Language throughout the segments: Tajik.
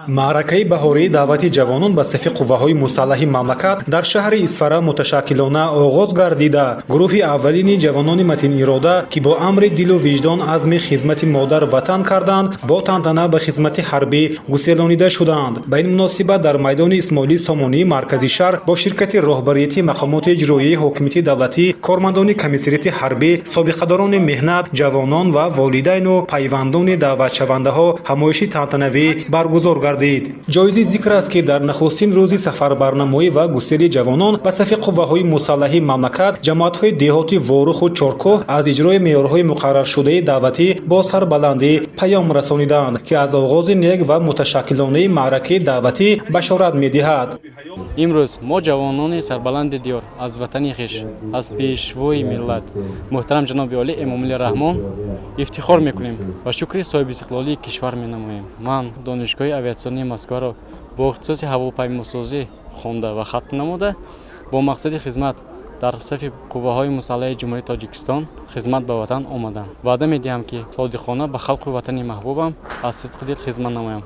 маъракаи баҳории даъвати ҷавонон ба сафи қувваҳои мусаллаҳи мамлакат дар шаҳри Исфара муташаккилона оғоз гардида, гурӯҳи аввалини ҷавонони матинирода, ки бо амри дилу виҷдон азми хизмати модар ватан карданд, бо тантана ба хизмати ҳарбӣ гуселонида шуданд. Ба ин муносибат дар майдони Исмоилӣ Сомонии маркази шаҳр бо ширкати роҳбарияти мақомоти иҷроияи ҳокимияти давлатӣ, кормандони комиссарияти ҳарбӣ, собиқадорони меҳнат, ҷавонон ва волидайну пайвандони даъватшавандаҳо ҳамоиши тантанавӣ баргузор гардид. ҷоизи зикр аст, ки дар нахустин рӯзи сафарбарнамоӣ ва гусели ҷавонон ба сафи қувваҳои мусаллаҳи мамлакат, ҷамоатҳои деҳоти Воруху Чоркӯҳ аз иҷрои меъёрҳои муқарраршудаи давлатӣ бо сарбаландӣ паём расониданд, ки аз оғози нек ва муташаккилонаи маъракаи даъватӣ башорат медиҳад. имрӯз мо ҷавонони сарбаланди диёр аз ватани хиш, аз пешвои миллат муҳтарам ҷаноби Олӣ Эмомалӣ Раҳмон ифтихор мекунем ва шукри соҳиби истиқлолии кишвар менамоем. Ман донишгоҳи авиатсионии Москваро бо ихтисоси ҳавопаймосозӣ хонда ва хатм намуда, бо мақсади хизмат дар сафи қувваҳои мусаллаҳи ҷумҳурии Тоҷикистон хизмат ба ватан омадам. ваъда медиҳам, ки содиқона ба халқи ватани маҳбубам аз сидқи дил хизмат намоям.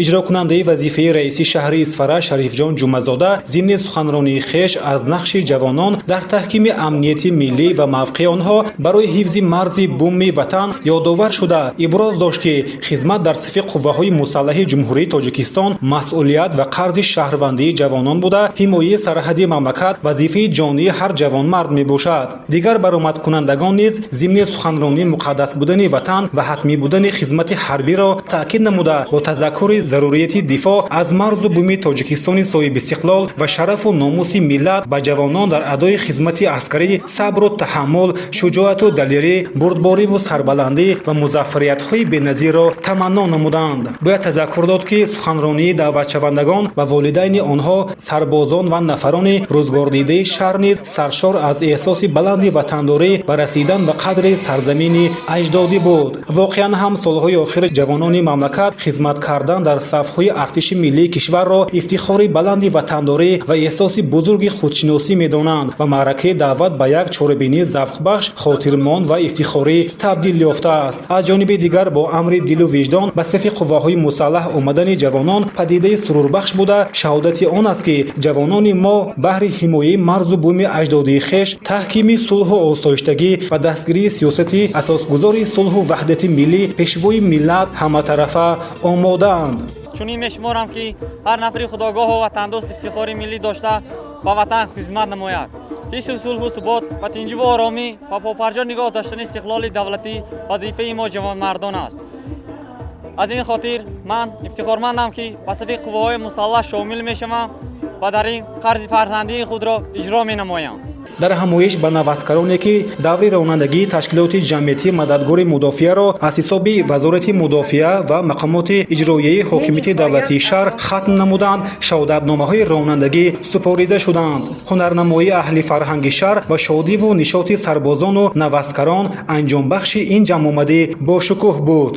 иҷрокунандаи вазифаи раиси шаҳри Исфара Шарифҷон Ҷумазода зимни суханронии хеш аз нақши ҷавонон дар таҳкими амнияти миллӣ ва мавқеи онҳо барои ҳифзи марзи бумми ватан ёдовар шуда иброз дошт, ки хизмат дар сафи қувваҳои мусаллаҳи ҷумҳурии Тоҷикистон масъулият ва қарзи шаҳрвандии ҷавонон буда, ҳимояи сарҳади мамлакат вазифаи ҷонии ҳар ҷавонмард мебошад. дигар баромадкунандагон низ зимни суханронии муқаддас будани ватан ва ҳатмӣ будани хизмати ҳарбиро таъкид намуда, бо тазаккури зарурияти дифоъ аз марзу буми Тоҷикистони соҳиби истиқлол ва шарафу номуси миллат ба ҷавонон дар адои хизмати аскарӣ сабру таҳаммул, шуҷоату далерӣ, бурдбориву сарбаландӣ ва музаффариятҳои беназирро таманно намуданд. бояд тазаккур дод, ки суханронии даъватшавандагон ва волидайни онҳо, сарбозон ва нафарони рӯзгордидаи шаҳр низ саршор аз эҳсоси баланди ватандорӣ ва расидан ба қадри сарзамини аҷдодӣ буд. воқеан ҳам солҳои охир ҷавонони мамлакат хизмат кардан дар сафҳои артиши миллии кишварро ифтихори баланди ватандорӣ ва эҳсоси бузурги худшиносӣ медонанд ва маъракаи даъват ба як чорабинии завқбахш, хотирмон ва ифтихорӣ табдил ёфтааст. аз ҷониби дигар бо амри дилу виҷдон ба сафи қувваҳои мусаллаҳ омадани ҷавонон падидаи сурурбахш буда, шаҳодати он аст, ки ҷавонони мо баҳри ҳимояи марзу буми аҷдодии хеш, таҳкими сулҳу осоиштагӣ ва дастгирии сиёсати асосгузори сулҳу ваҳдати миллӣ пешвои миллат ҳаматарафа омодаанд. чунин мешуморам, ки ҳар нафари худогоҳу ватандост ифтихори миллӣ дошта ба ватан хизмат намояд. ҳису сулҳу субот ва тинҷиву оромӣ ва попарҷо нигоҳ доштани истиқлоли давлатӣ вазифаи мо ҷавонмардон аст. аз ин хотир ман ифтихормандам, ки ба сафи қувваҳои мусаллаҳ шомил мешавам ва дар ин қарзи фарзандии худро иҷро менамоям. дар ҳамоиш ба навазкароне, ки даври ронандагии ташкилоти ҷамъиятии мададгори мудофиаро аз ҳисоби вазорати мудофиа ва мақомоти иҷроияи ҳокимияти давлатии шаҳр хатм намуданд, шаҳодатномаҳои ронандагӣ супорида шуданд. ҳунарнамоии аҳли фарҳанги шаҳр ва шодиву нишоти сарбозону навазкарон анҷомбахши ин ҷамъомадӣ бошукӯҳ буд.